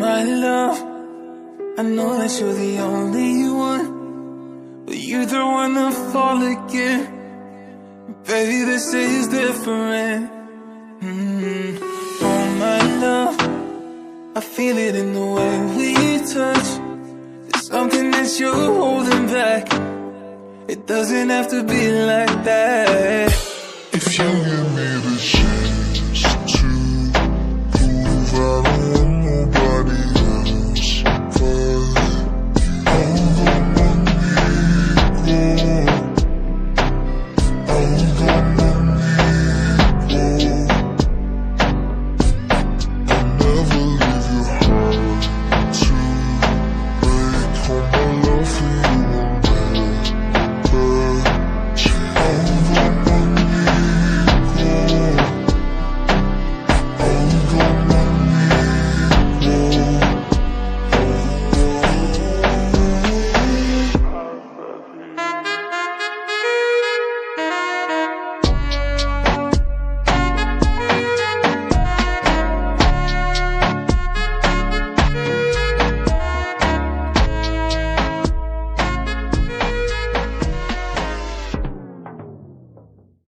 my love, I know that you're the only one, but you're the one to fall again. Baby, this is different. Oh my love, I feel it in the way we touch. There's something that you're holding back. It doesn't have to be like that. If you give me